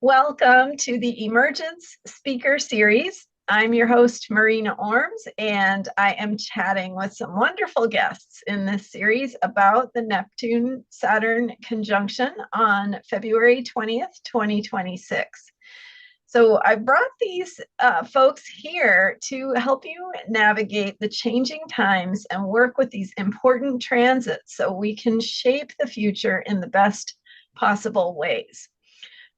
Welcome to the Emergence Speaker Series. I'm your host, Marina Orms, and I am chatting with some wonderful guests in this series about the Neptune-Saturn conjunction on February 20th, 2026. So I brought these folks here to help you navigate the changing times and work with these important transits so we can shape the future in the best possible ways.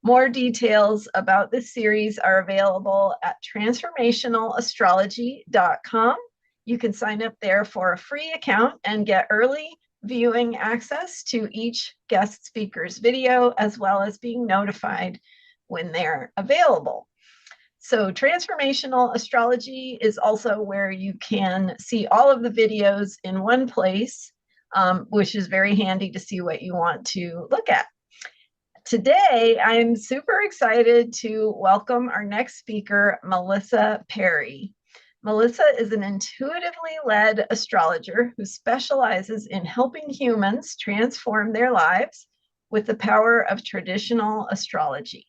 More details about this series are available at transformationalastrology.com. You can sign up there for a free account and get early viewing access to each guest speaker's video, as well as being notified when they're available. So Transformational Astrology is also where you can see all of the videos in one place, which is very handy to see what you want to look at. Today, I'm super excited to welcome our next speaker, Melissa Perry. Melissa is an intuitively led astrologer who specializes in helping humans transform their lives with the power of traditional astrology.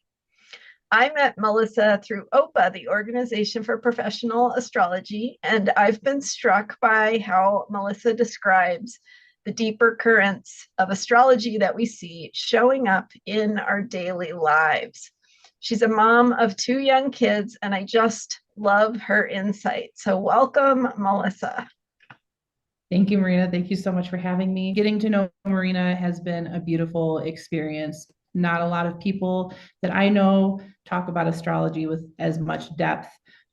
I met Melissa through OPA, the Organization for Professional Astrology, and I've been struck by how Melissa describes the deeper currents of astrology that we see showing up in our daily lives. She's a mom of 2 young kids, and I just love her insight. So welcome, Melissa. Thank you, Marina. Thank you so much for having me. Getting to know Marina has been a beautiful experience. Not a lot of people that I know talk about astrology with as much depth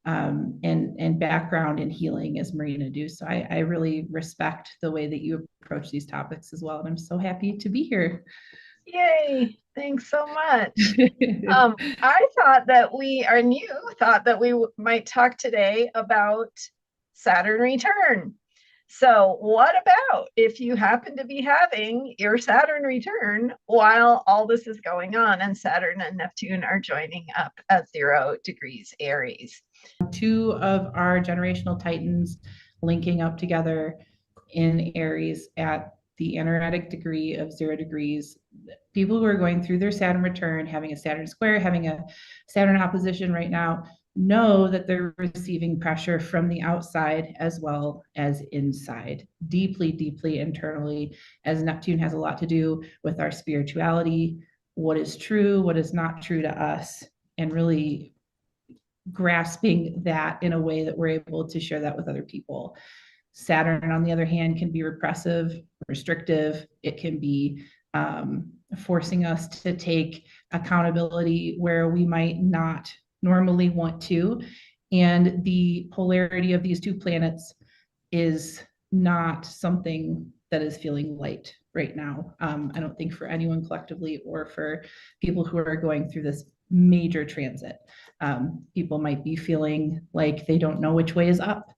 and background in healing as Marina do. So I really respect the way that you approach these topics as well. And I'm so happy to be here. Yay. Thanks so much. I thought that you thought that we might talk today about Saturn return. So what about if you happen to be having your Saturn return while all this is going on and Saturn and Neptune are joining up at 0 degrees Aries? 2 of our generational titans linking up together in Aries at the energetic degree of 0 degrees. People who are going through their Saturn return, having a Saturn square, having a Saturn opposition right now, know that they're receiving pressure from the outside as well as inside, deeply, deeply internally, as Neptune has a lot to do with our spirituality, what is true, what is not true to us, and really grasping that in a way that we're able to share that with other people. Saturn, on the other hand, can be repressive, restrictive. It can be forcing us to take accountability where we might not normally want to. And the polarity of these 2 planets is not something that is feeling light right now. I don't think for anyone collectively or for people who are going through this major transit. People might be feeling like they don't know which way is up.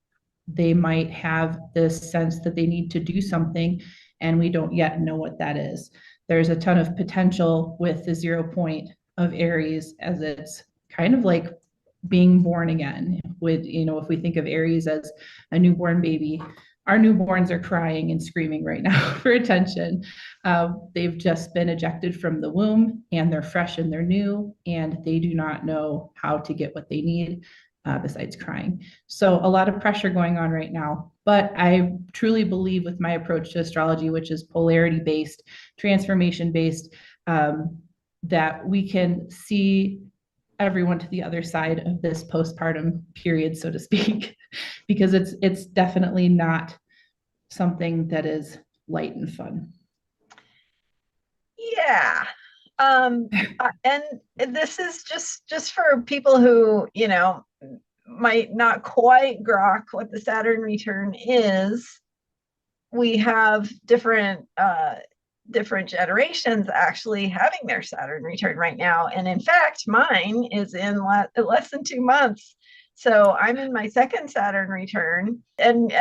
They might have this sense that they need to do something, and we don't yet know what that is. There's a ton of potential with the 0 point of Aries, as it's kind of like being born again. If we think of Aries as a newborn baby, our newborns are crying and screaming right now for attention. They've just been ejected from the womb, and they're fresh and they're new, and they do not know how to get what they need besides crying. So a lot of pressure going on right now. But I truly believe with my approach to astrology, which is polarity-based, transformation-based, that we can see everyone to the other side of this postpartum period, so to speak, because it's definitely not something that is light and fun. Yeah. And this is just for people who, might not quite grok what the Saturn return is. We have different generations actually having their Saturn return right now. And in fact, mine is in less than 2 months. So I'm in my 2nd Saturn return, and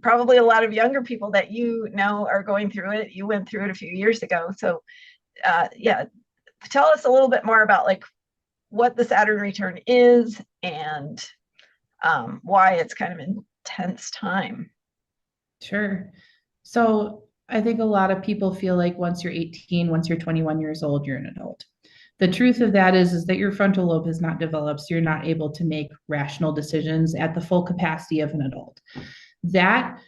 probably a lot of younger people that are going through it. You went through it a few years ago. So yeah, tell us a little bit more about like what the Saturn return is and why it's kind of an intense time. Sure. So I think a lot of people feel like once you're 18, once you're 21 years old, you're an adult. The truth of that is that your frontal lobe has not developed, so you're not able to make rational decisions at the full capacity of an adult. That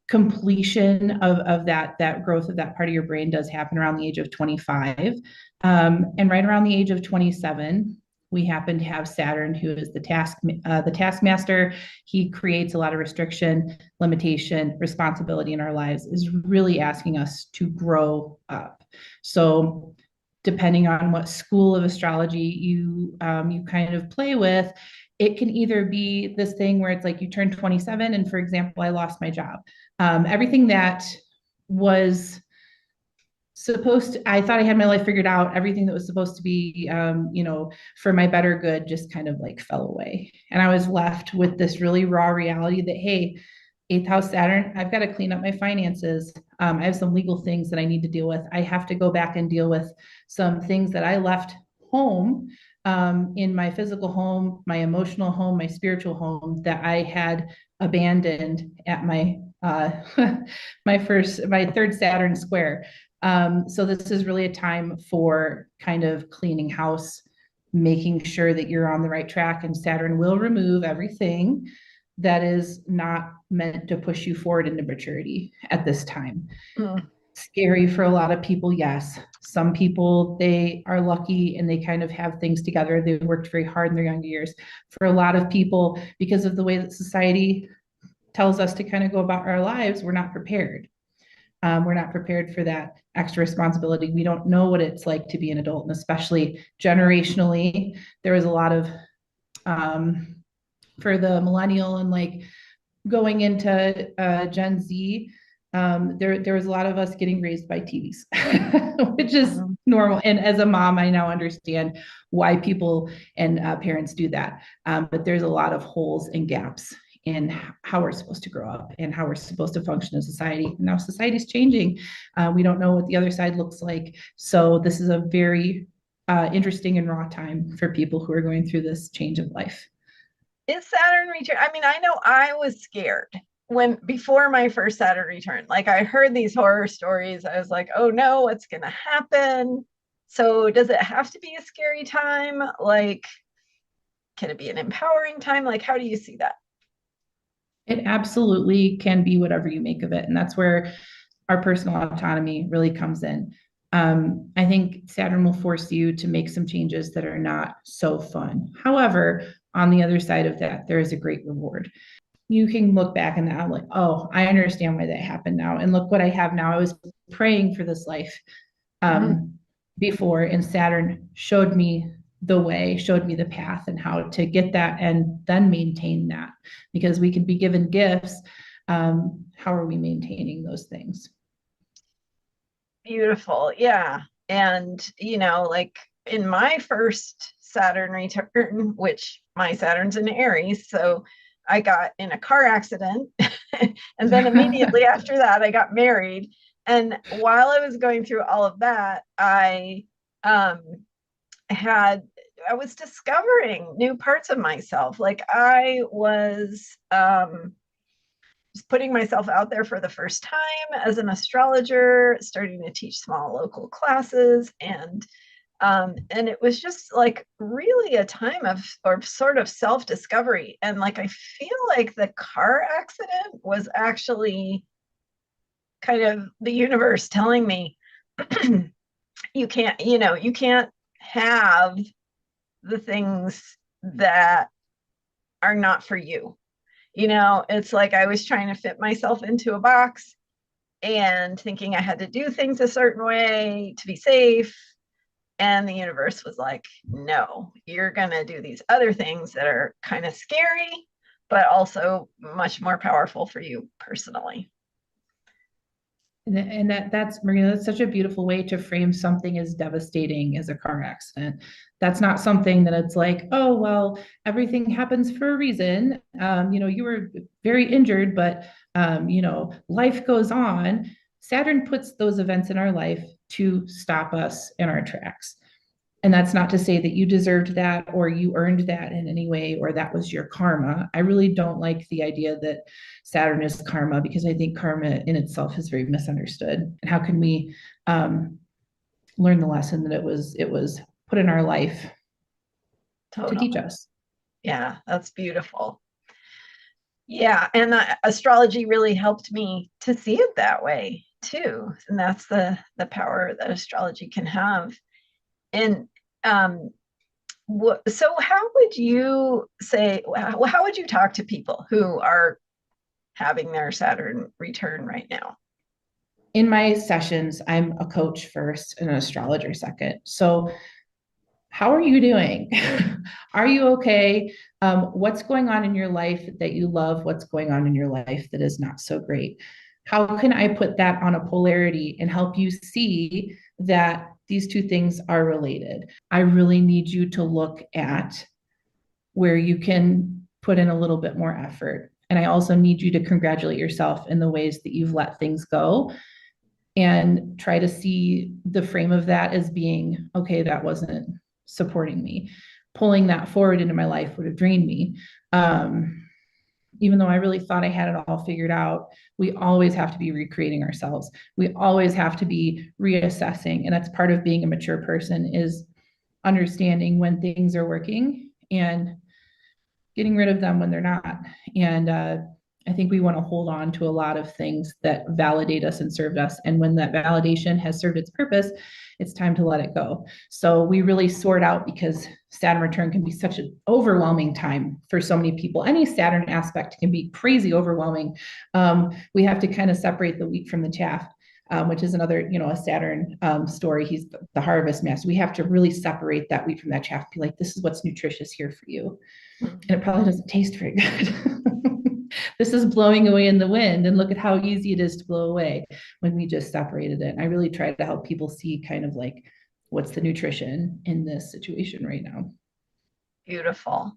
completion of that growth of that part of your brain does happen around the age of 25. And right around the age of 27, we happen to have Saturn, who is the taskmaster. He creates a lot of restriction, limitation, responsibility in our lives, is really asking us to grow up. So depending on what school of astrology you kind of play with, it can either be this thing where it's like you turn 27 and, for example, I lost my job. Everything that was I thought I had my life figured out. Everything that was supposed to be, for my better good just kind of like fell away. And I was left with this really raw reality that, hey, eighth house Saturn, I've got to clean up my finances. I have some legal things that I need to deal with. I have to go back and deal with some things that I left home, in my physical home, my emotional home, my spiritual home, that I had abandoned at my my third Saturn square. So this is really a time for kind of cleaning house, making sure that you're on the right track, and Saturn will remove everything that is not meant to push you forward into maturity at this time. Scary for a lot of people, yes. Some people, they are lucky and they kind of have things together. They worked very hard in their younger years. For a lot of people, because of the way that society tells us to kind of go about our lives, we're not prepared. We're not prepared for that extra responsibility. We don't know what it's like to be an adult, and especially generationally, there was a lot of for the millennial and like going into Gen Z, there was a lot of us getting raised by TVs, which is normal. And as a mom, I now understand why people and parents do that. But there's a lot of holes and gaps in how we're supposed to grow up and how we're supposed to function in society. Now society's changing. We don't know what the other side looks like. So this is a very interesting and raw time for people who are going through this change of life. Is Saturn return? I mean, I know I was scared before my first Saturn return. Like, I heard these horror stories. I was like, oh no, what's going to happen? So does it have to be a scary time? Like, can it be an empowering time? Like, how do you see that? It absolutely can be whatever you make of it. And that's where our personal autonomy really comes in. I think Saturn will force you to make some changes that are not so fun. However, on the other side of that, there is a great reward. You can look back and now like, oh, I understand why that happened now. And look what I have now. I was praying for this life before, and Saturn showed me the way, showed me the path and how to get that and then maintain that, because we can be given gifts. How are we maintaining those things? Beautiful. Yeah. And, like in my first Saturn return, which my Saturn's in Aries, so I got in a car accident. And then immediately after that, I got married. And while I was going through all of that, I was discovering new parts of myself. Like, I was just putting myself out there for the first time as an astrologer, starting to teach small local classes, and it was just like really a time of sort of self-discovery. And like, I feel like the car accident was actually kind of the universe telling me, you can't have the things that are not for you. It's like I was trying to fit myself into a box and thinking I had to do things a certain way to be safe. And the universe was like, no, you're going to do these other things that are kind of scary, but also much more powerful for you personally. And that's Marina, that's such a beautiful way to frame something as devastating as a car accident. That's not something that it's like, oh, well, everything happens for a reason. You were very injured, but, life goes on. Saturn puts those events in our life to stop us in our tracks. And that's not to say that you deserved that or you earned that in any way, or that was your karma. I really don't like the idea that Saturn is karma, because I think karma in itself is very misunderstood. And how can we learn the lesson that it was put in our life to teach Totally. us. Yeah, that's beautiful. Yeah, and astrology really helped me to see it that way too. And that's the power that astrology can have. And um, so how would you say, how would you talk to people who are having their Saturn return right now? In my sessions, I'm a coach first and an astrologer second. So how are you doing? Are you okay? What's going on in your life that you love? What's going on in your life that is not so great? How can I put that on a polarity and help you see that these two things are related? I really need you to look at where you can put in a little bit more effort. And I also need you to congratulate yourself in the ways that you've let things go and try to see the frame of that as being, okay, that wasn't supporting me. Pulling that forward into my life would have drained me. Even though I really thought I had it all figured out, we always have to be recreating ourselves. We always have to be reassessing. And that's part of being a mature person, is understanding when things are working and getting rid of them when they're not. And I think we want to hold on to a lot of things that validate us and served us. And when that validation has served its purpose, it's time to let it go. So we really sort out, because Saturn return can be such an overwhelming time for so many people. Any Saturn aspect can be crazy overwhelming. We have to kind of separate the wheat from the chaff. Which is another, a Saturn story. He's the harvest master. We have to really separate that wheat from that chaff. Be like, this is what's nutritious here for you. And it probably doesn't taste very good. This is blowing away in the wind, and look at how easy it is to blow away when we just separated it. And I really try to help people see kind of like, what's the nutrition in this situation right now. Beautiful.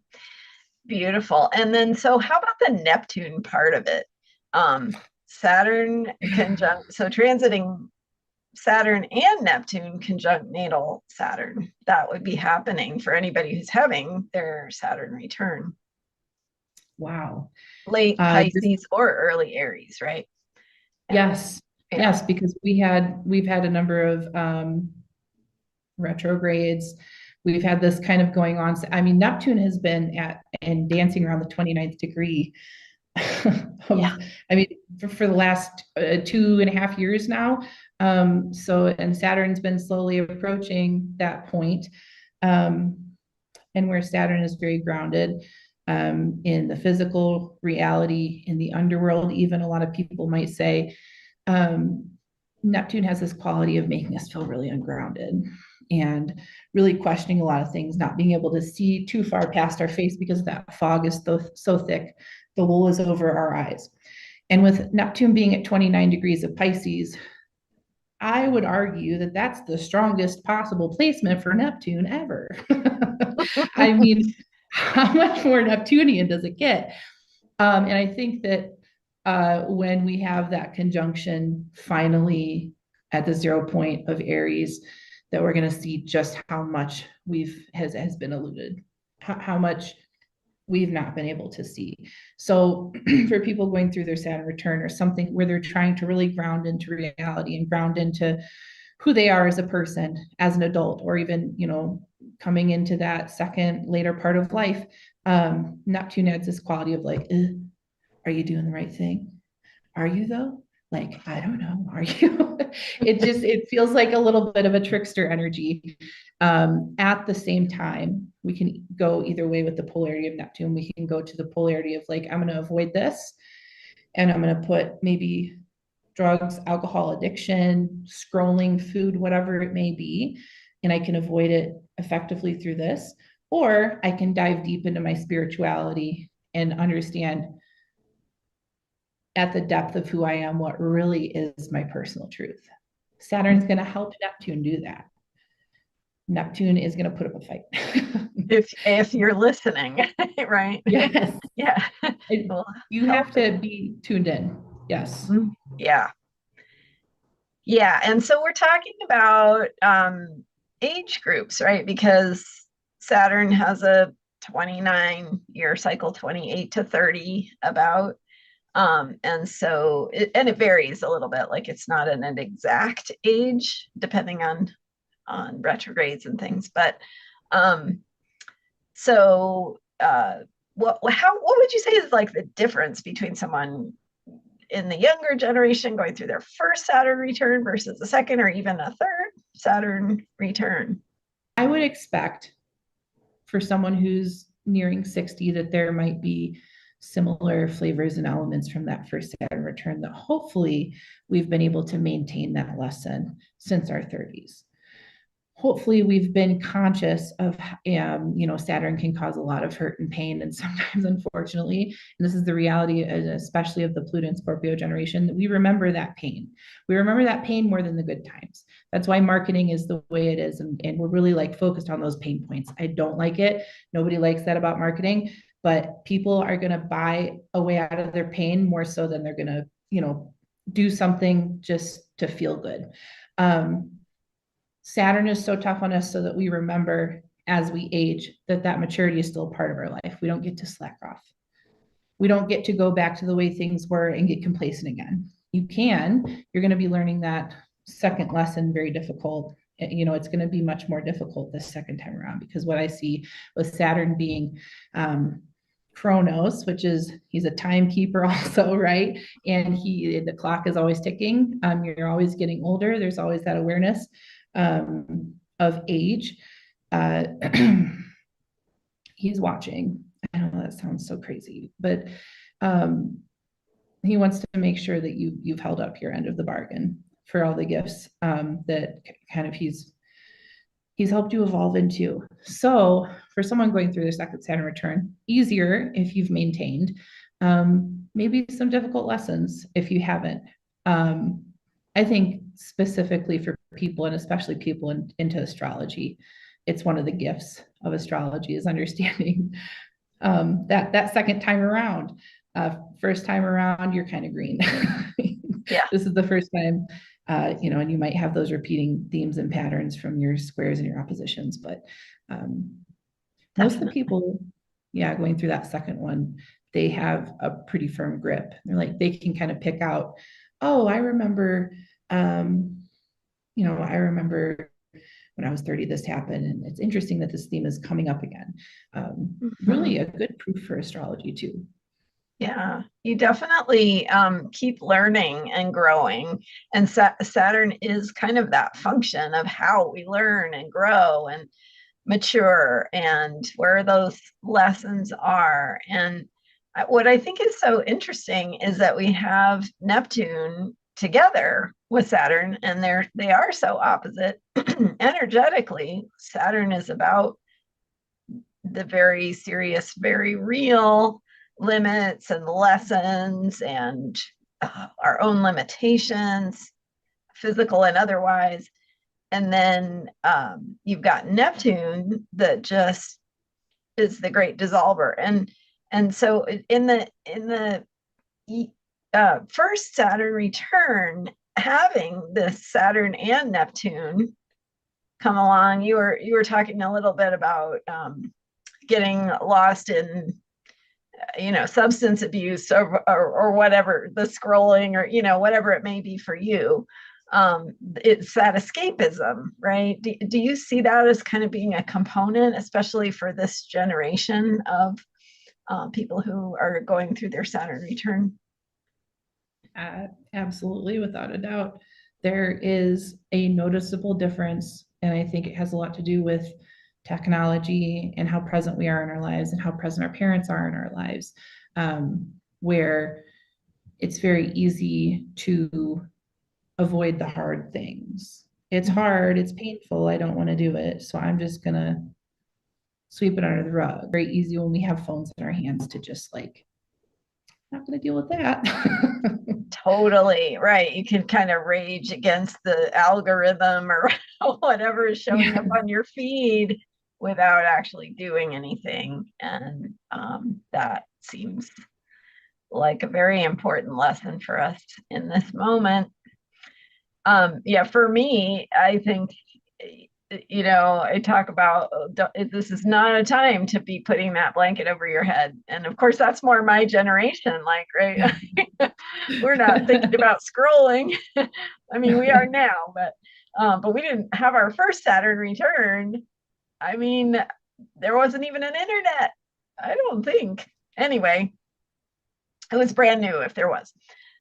Beautiful. And then, so how about the Neptune part of it? Saturn conjunct, so transiting Saturn and Neptune conjunct natal Saturn. That would be happening for anybody who's having their Saturn return. Wow. Late This, Pisces or early Aries, right? And yes, yeah, yes, because we've had a number of retrogrades. We've had this kind of going on. I mean, Neptune has been at and dancing around the 29th degree yeah, of, I mean, for the last 2.5 years now. And Saturn's been slowly approaching that point. Um, and where Saturn is very grounded in the physical reality, in the underworld, even a lot of people might say, um, Neptune has this quality of making us feel really ungrounded and really questioning a lot of things, not being able to see too far past our face because that fog is so thick, the wool is over our eyes. And with Neptune being at 29 degrees of Pisces, I would argue that that's the strongest possible placement for Neptune ever. I mean, how much more Neptunian does it get? And I think that when we have that conjunction finally at the 0 point of Aries, that we're going to see just how much has been eluded, how much we've not been able to see. So for people going through their Saturn return or something where they're trying to really ground into reality and ground into who they are as a person, as an adult, or even, coming into that second later part of life, Neptune adds this quality of like, are you doing the right thing? Are you though? Like, I don't know. Are you? It feels like a little bit of a trickster energy. At the same time, we can go either way with the polarity of Neptune. We can go to the polarity of like, I'm going to avoid this, and I'm going to put maybe drugs, alcohol addiction, scrolling, food, whatever it may be, and I can avoid it effectively through this. Or I can dive deep into my spirituality and understand at the depth of who I am what really is my personal truth. Saturn's going to help Neptune do that. Neptune is going to put up a fight. if you're listening, right? Yes. Yeah, will You help have it. to be tuned in. Yes. Yeah, yeah. And so we're talking about age groups, right? Because Saturn has a 29-year cycle, 28 to 30 about. And so it varies a little bit, like it's not an exact age depending on on retrogrades and things. But so what would you say is like the difference between someone in the younger generation going through their first Saturn return versus a second or even a third Saturn return? I would expect for someone who's nearing 60 that there might be similar flavors and elements from that first Saturn return, that hopefully we've been able to maintain that lesson since our 30s. Hopefully we've been conscious of, Saturn can cause a lot of hurt and pain, and sometimes, unfortunately, and this is the reality, especially of the Pluto and Scorpio generation, that we remember that pain. We remember that pain more than the good times. That's why marketing is the way it is, and we're really like focused on those pain points. I don't like it. Nobody likes that about marketing, but people are going to buy a way out of their pain more so than they're going to, do something just to feel good. Saturn is so tough on us so that we remember as we age that maturity is still a part of our life. We don't get to slack off. We don't get to go back to the way things were and get complacent again. You're going to be learning that second lesson, very difficult. It's going to be much more difficult this second time around, because what I see with Saturn being Chronos, which is, he's a timekeeper also, right? And the clock is always ticking. You're always getting older. There's always that awareness of age. He's watching. I know that sounds so crazy, but he wants to make sure that you've held up your end of the bargain for all the gifts that kind of he's helped you evolve into. So for someone going through their second Saturn return, easier if you've maintained, maybe some difficult lessons if you haven't. I think specifically for people, and especially people into astrology, it's one of the gifts of astrology is understanding that second time around. First time around, you're kind of green. Yeah. This is the first time, and you might have those repeating themes and patterns from your squares and your oppositions, but most of the people, going through that second one, they have a pretty firm grip. They're like, they can kind of pick out, oh, I remember, I remember when I was 30, this happened. And it's interesting that this theme is coming up again. Really a good proof for astrology too. Yeah, you definitely keep learning and growing. And Saturn is kind of that function of how we learn and grow and mature and where those lessons are. And what I think is so interesting is that we have Neptune together with Saturn, and they are so opposite. Energetically, Saturn is about the very serious, very real limits and lessons and our own limitations, physical and otherwise. And then you've got Neptune that just is the great dissolver. And so in the first Saturn return, having this Saturn and Neptune come along, you were talking a little bit about getting lost in substance abuse or whatever, the scrolling or whatever it may be for you. It's that escapism, right? Do you see that as kind of being a component, especially for this generation of people who are going through their Saturn return? Absolutely, without a doubt. There is a noticeable difference, and I think it has a lot to do with technology and how present we are in our lives and how present our parents are in our lives, where it's very easy to avoid the hard things. It's hard, it's painful, I don't want to do it, so I'm just gonna sweep it under the rug. Very easy when we have phones in our hands to just like, not gonna deal with that. Totally right. You can kind of rage against the algorithm or whatever is showing up on your feed without actually doing anything. And that seems like a very important lesson for us in this moment. For me, I think, I talk about this is not a time to be putting that blanket over your head. And of course, that's more my generation, like, right? We're not thinking about scrolling. I mean, we are now, but But we didn't have our first Saturn return. I mean, there wasn't even an internet. I don't think. Anyway, it was brand new if there was.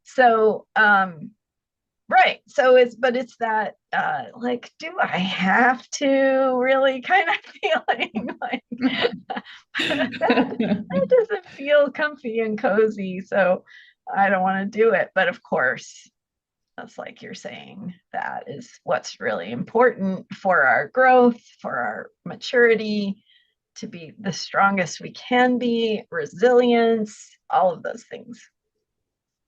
So, right. So but it's that, like, do I have to really kind of feeling like that doesn't feel comfy and cozy. So I don't want to do it. But of course, that's like you're saying, that is what's really important for our growth, for our maturity, to be the strongest we can be, resilience, all of those things.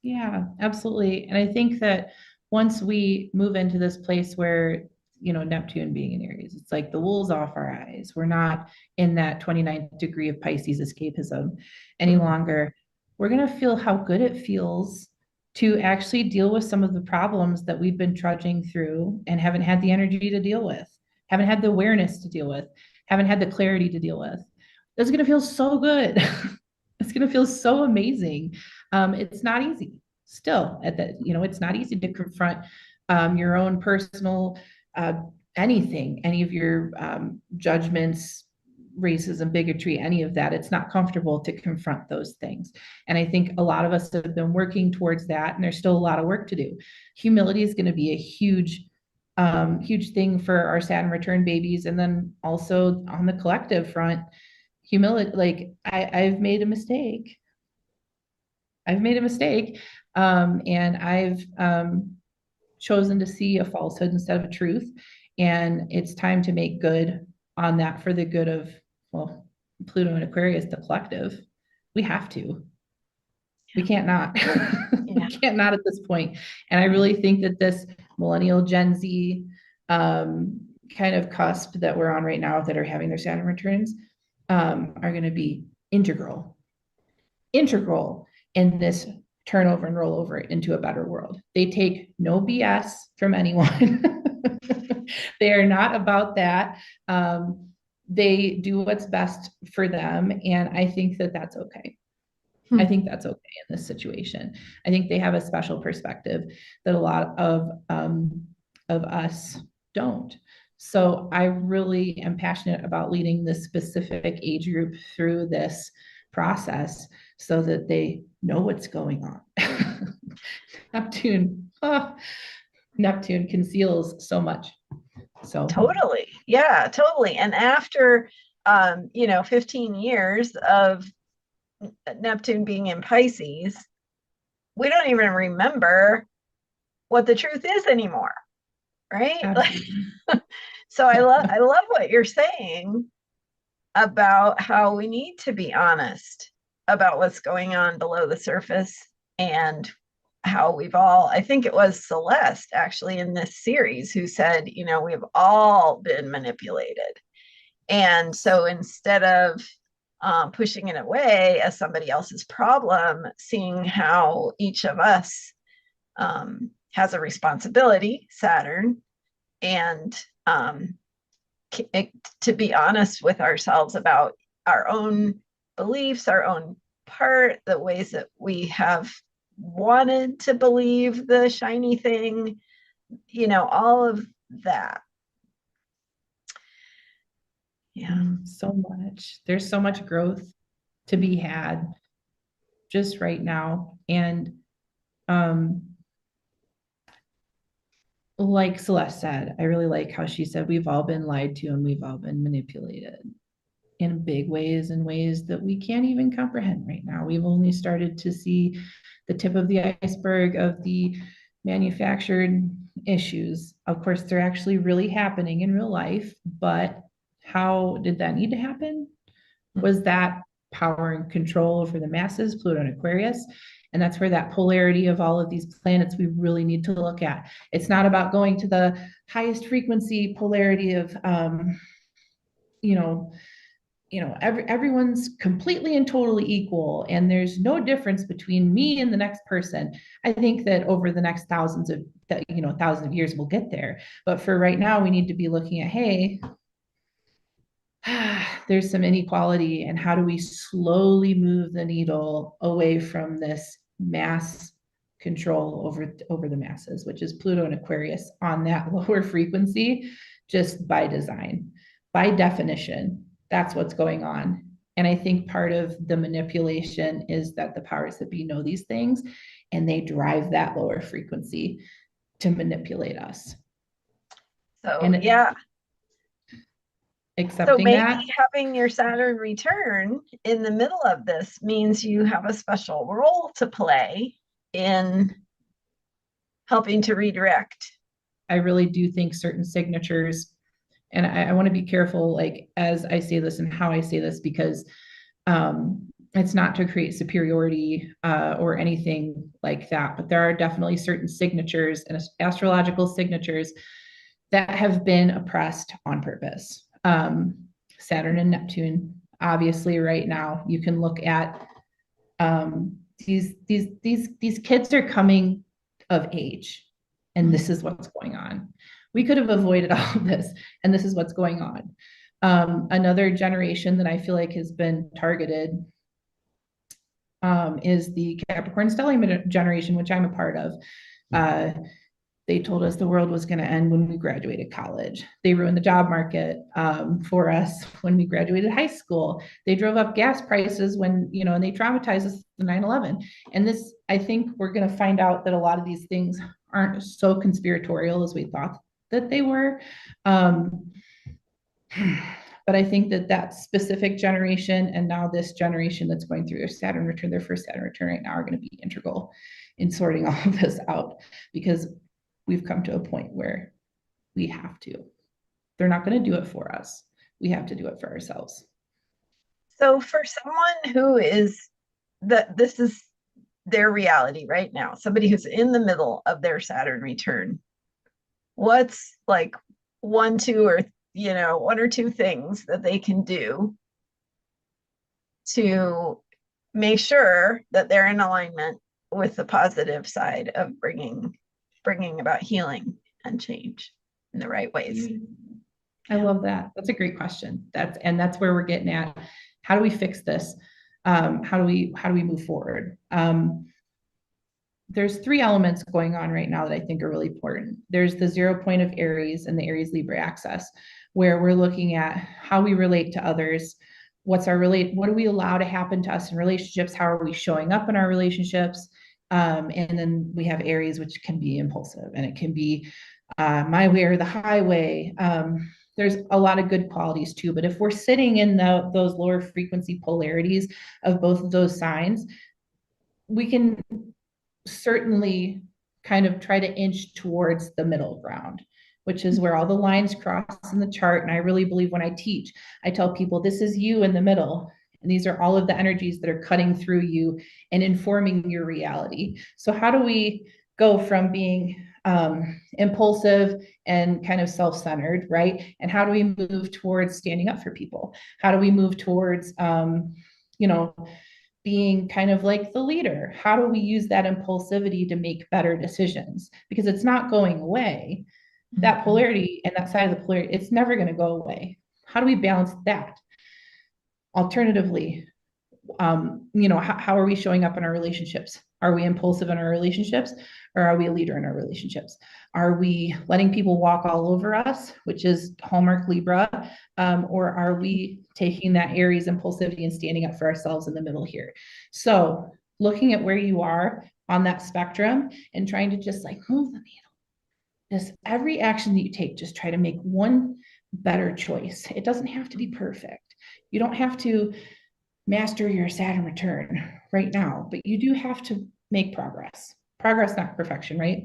Yeah, absolutely. And I think that once we move into this place where, Neptune being in Aries, it's like the wool's off our eyes. We're not in that 29th degree of Pisces escapism any Mm. longer. We're going to feel how good it feels to actually deal with some of the problems that we've been trudging through and haven't had the energy to deal with, haven't had the awareness to deal with, haven't had the clarity to deal with. That's going to feel so good. It's going to feel so amazing. It's not easy still at that, it's not easy to confront your own personal anything, any of your judgments, racism, bigotry, any of that. It's not comfortable to confront those things. And I think a lot of us have been working towards that, and there's still a lot of work to do. Humility is going to be a huge thing for our Saturn return babies. And then also on the collective front, humility, like I've made a mistake. I've made a mistake. And I've chosen to see a falsehood instead of a truth. And it's time to make good on that for the good of, well, Pluto and Aquarius, the collective. We have to. We can't not. We can't not at this point. And I really think that this millennial Gen Z kind of cusp that we're on right now that are having their Saturn returns are going to be integral in this turnover and roll over into a better world. They take no BS from anyone. They are not about that. They do what's best for them. And I think that that's okay. I think that's okay in this situation. I think they have a special perspective that a lot of us don't. So I really am passionate about leading this specific age group through this process so that they know what's going on. Neptune, Neptune conceals so much. So totally. Yeah, totally. And after 15 years of Neptune being in Pisces, we don't even remember what the truth is anymore, right? So I love what you're saying about how we need to be honest about what's going on below the surface, and how we've all, I think it was Celeste actually in this series who said, we've all been manipulated. And so instead of pushing it away as somebody else's problem, seeing how each of us has a responsibility, Saturn, and to be honest with ourselves about our own beliefs, our own part, the ways that we have wanted to believe the shiny thing, all of that. Yeah. So much. There's so much growth to be had just right now. And like Celeste said, I really like how she said we've all been lied to and we've all been manipulated in big ways, in ways that we can't even comprehend right now. We've only started to see the tip of the iceberg of the manufactured issues. Of course, they're actually really happening in real life, but how did that need to happen? Was that power and control over the masses, Pluto and Aquarius? And that's where that polarity of all of these planets we really need to look at. It's not about going to the highest frequency polarity of, everyone's completely and totally equal, and there's no difference between me and the next person. I think that over the next thousands of years we'll get there. But for right now, we need to be looking at, hey, there's some inequality, and how do we slowly move the needle away from this mass control over the masses, which is Pluto and Aquarius on that lower frequency, just by design, by definition. That's what's going on. And I think part of the manipulation is that the powers that be know these things, and they drive that lower frequency to manipulate us. So and yeah. So accepting maybe that. having your Saturn return in the middle of this means you have a special role to play in helping to redirect. I really do think certain signatures, and I want to be careful, like, as I say this and how I say this, because it's not to create superiority or anything like that, but there are definitely certain signatures and astrological signatures that have been oppressed on purpose. Saturn and Neptune, obviously, right now, you can look at these kids are coming of age, and this is what's going on. We could have avoided all of this, and this is what's going on. Another generation that I feel like has been targeted is the Capricorn stellium generation, which I'm a part of. They told us the world was going to end when we graduated college. They ruined the job market for us when we graduated high school. They drove up gas prices when, and they traumatized us with 9/11. And this, I think we're going to find out that a lot of these things aren't so conspiratorial as we thought that they were. But I think that specific generation, and now this generation that's going through their Saturn return, their first Saturn return right now, are going to be integral in sorting all of this out, because we've come to a point where we have to. They're not going to do it for us. We have to do it for ourselves. So for someone who is this is their reality right now, somebody who's in the middle of their Saturn return, what's like one or two things that they can do to make sure that they're in alignment with the positive side of bringing about healing and change in the right ways? I love that. That's a great question. That's where we're getting at. How do we fix this? How do we move forward? There's three elements going on right now that I think are really important. There's the 0 point of Aries and the Aries Libra axis, where we're looking at how we relate to others. What do we allow to happen to us in relationships? How are we showing up in our relationships? And then we have Aries, which can be impulsive, and it can be my way or the highway. There's a lot of good qualities too, but if we're sitting in those lower frequency polarities of both of those signs, we can certainly kind of try to inch towards the middle ground, which is where all the lines cross in the chart. And I really believe when I teach, I tell people this is you in the middle. And these are all of the energies that are cutting through you and informing your reality. So how do we go from being impulsive and kind of self-centered, right? And how do we move towards standing up for people? How do we move towards, being kind of like the leader? How do we use that impulsivity to make better decisions? Because it's not going away. That polarity and that side of the polarity, it's never going to go away. How do we balance that? Alternatively, how are we showing up in our relationships? Are we impulsive in our relationships, or are we a leader in our relationships? Are we letting people walk all over us, which is Hallmark Libra, or are we taking that Aries impulsivity and standing up for ourselves in the middle here? So looking at where you are on that spectrum and trying to just like move the needle. Just every action that you take, just try to make one better choice. It doesn't have to be perfect. You don't have to master your Saturn return right now, but you do have to make progress. Progress, not perfection, right?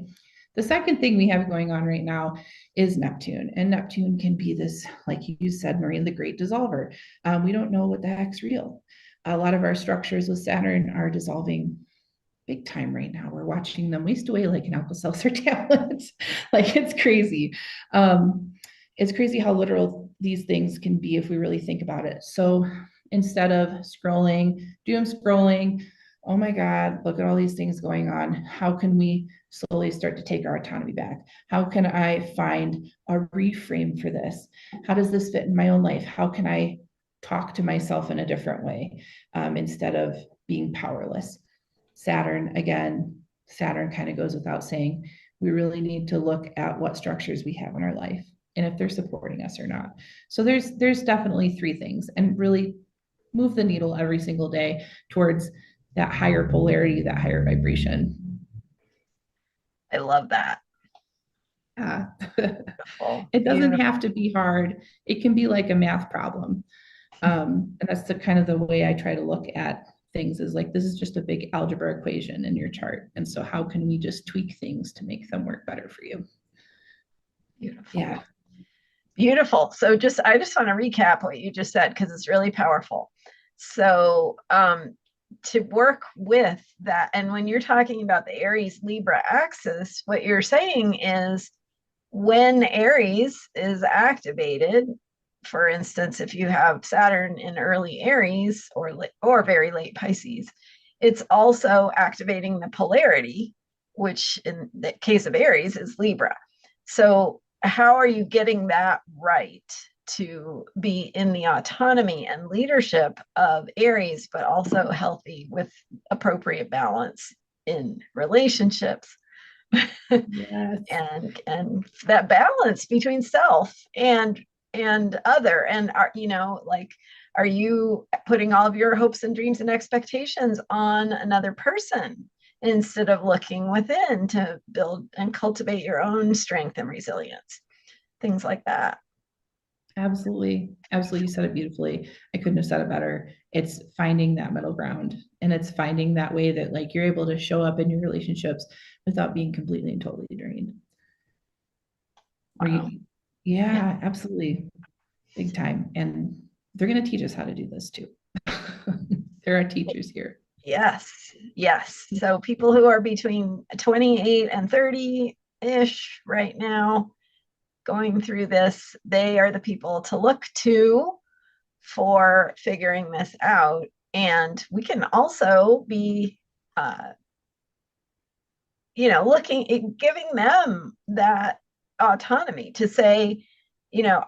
The second thing we have going on right now is Neptune. And Neptune can be this, like you said, Marie, the great dissolver. We don't know what the heck's real. A lot of our structures with Saturn are dissolving big time right now. We're watching them waste away like an Alka-Seltzer tablet. Like, it's crazy. It's crazy how literal these things can be if we really think about it. So instead of scrolling, doom scrolling, oh my God, look at all these things going on. How can we slowly start to take our autonomy back? How can I find a reframe for this? How does this fit in my own life? How can I talk to myself in a different way instead of being powerless? Saturn, again, Saturn kind of goes without saying, we really need to look at what structures we have in our life and if they're supporting us or not. So there's definitely three things, and really move the needle every single day towards that higher polarity, that higher vibration. I love that. Beautiful. It doesn't Beautiful. have to be hard. It can be like a math problem. And that's the kind of the way I try to look at things, is like, this is just a big algebra equation in your chart. And so how can we just tweak things to make them work better for you? Beautiful. Yeah. Beautiful. So I just want to recap what you just said, because it's really powerful. So to work with that, and when you're talking about the Aries Libra axis, what you're saying is when Aries is activated, for instance, if you have Saturn in early Aries or very late Pisces, it's also activating the polarity, which in the case of Aries is Libra. So how are you getting that right to be in the autonomy and leadership of Aries, but also healthy with appropriate balance in relationships? Yes. and that balance between self and other, and are you putting all of your hopes and dreams and expectations on another person instead of looking within to build and cultivate your own strength and resilience, things like that. Absolutely. Absolutely. You said it beautifully. I couldn't have said it better. It's finding that middle ground, and it's finding that way that like you're able to show up in your relationships without being completely and totally drained. Wow. Yeah, absolutely. Big time. And they're going to teach us how to do this too. There are teachers here. Yes, yes. So people who are between 28 and 30-ish right now going through this, they are the people to look to for figuring this out. And we can also be, giving them that autonomy to say,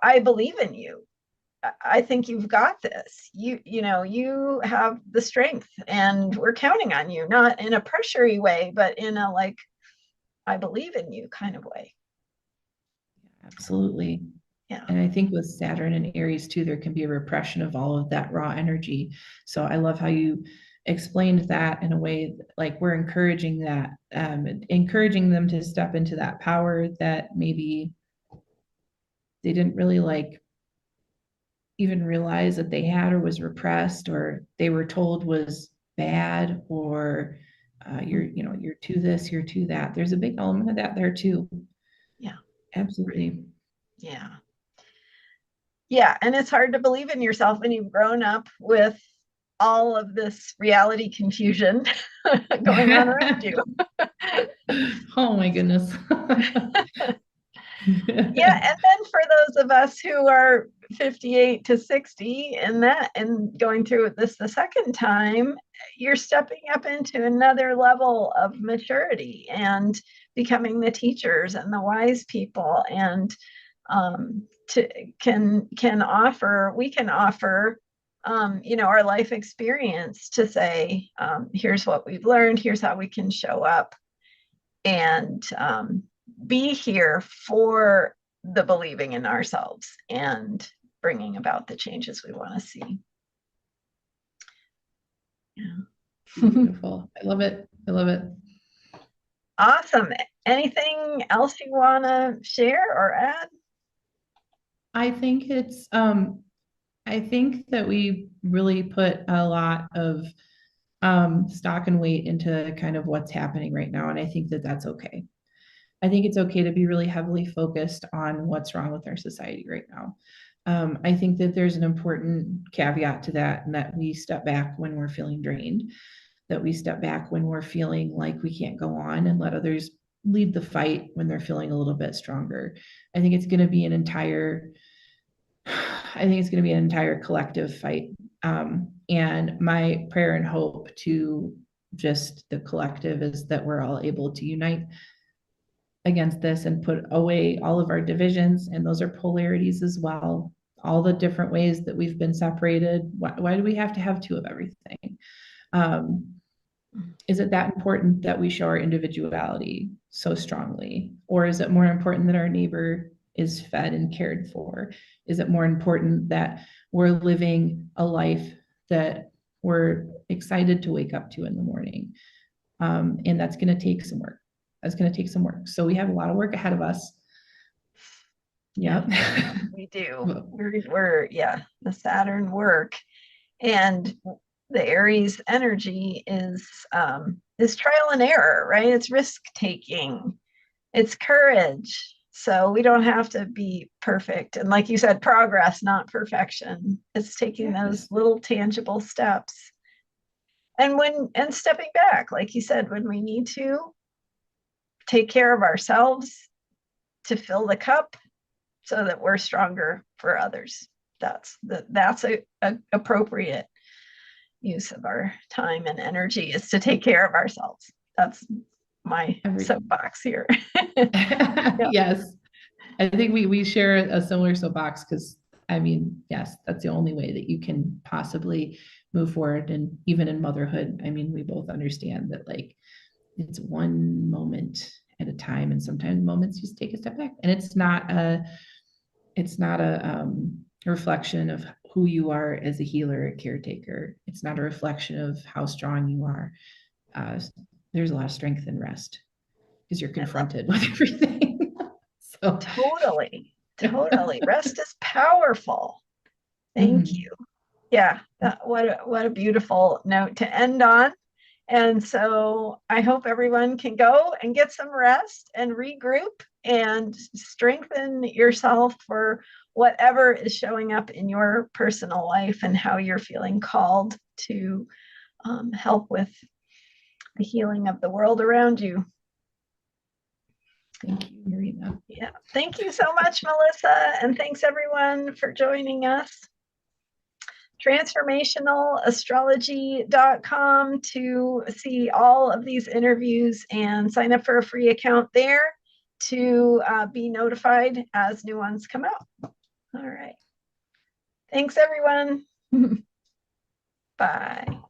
I believe in you. I think you've got this. You have the strength, and we're counting on you, not in a pressury way, but in a like, I believe in you kind of way. Absolutely. Yeah. And I think with Saturn and Aries too, there can be a repression of all of that raw energy. So I love how you explained that in a way like we're encouraging that, encouraging them to step into that power that maybe they didn't really like even realize that they had, or was repressed, or they were told was bad, or you're to this, you're to that. There's a big element of that there too. Yeah. Absolutely. Yeah. Yeah. And it's hard to believe in yourself when you've grown up with all of this reality confusion going on around you. Oh my goodness. Yeah, and then for those of us who are 58 to 60 and going through this the second time, you're stepping up into another level of maturity and becoming the teachers and the wise people, and we can offer our life experience to say, here's what we've learned, here's how we can show up and be here for the believing in ourselves and bringing about the changes we want to see. Yeah. Beautiful. I love it. I love it. Awesome. Anything else you want to share or add? I think I think that we really put a lot of stock and weight into kind of what's happening right now. And I think that that's okay. I think it's okay to be really heavily focused on what's wrong with our society right now. I think that there's an important caveat to that, and that we step back when we're feeling drained, that we step back when we're feeling like we can't go on, and let others lead the fight when they're feeling a little bit stronger. I think it's going to be an entire collective fight. And my prayer and hope to just the collective is that we're all able to unite against this and put away all of our divisions. And those are polarities as well. All the different ways that we've been separated. Why do we have to have two of everything? Is it that important that we show our individuality so strongly? Or is it more important that our neighbor is fed and cared for? Is it more important that we're living a life that we're excited to wake up to in the morning? And that's going to take some work. That's going to take some work. So we have a lot of work ahead of us. Yep. We do. We're the Saturn work. And the Aries energy is trial and error, right? It's risk taking, it's courage. So we don't have to be perfect. And like you said, progress, not perfection. It's taking those little tangible steps. And stepping back, like you said, when we need to take care of ourselves to fill the cup so that we're stronger for others. That's a appropriate use of our time and energy, is to take care of ourselves. That's my soapbox here. Yes. I think we share a similar soapbox, because I mean, yes, that's the only way that you can possibly move forward. And even in motherhood, I mean, we both understand that, like, it's one moment at a time, and sometimes moments just take a step back, and it's not a reflection of who you are as a healer, a caretaker. It's not a reflection of how strong you are. There's a lot of strength in rest, because you're confronted with everything. So totally rest is powerful. Thank you. Yeah, what a beautiful note to end on. And so I hope everyone can go and get some rest and regroup and strengthen yourself for whatever is showing up in your personal life and how you're feeling called to help with the healing of the world around you. Thank you, Marina. Yeah, thank you so much, Melissa. And thanks everyone for joining us. Transformationalastrology.com to see all of these interviews and sign up for a free account there to be notified as new ones come out. All right. Thanks, everyone. Bye.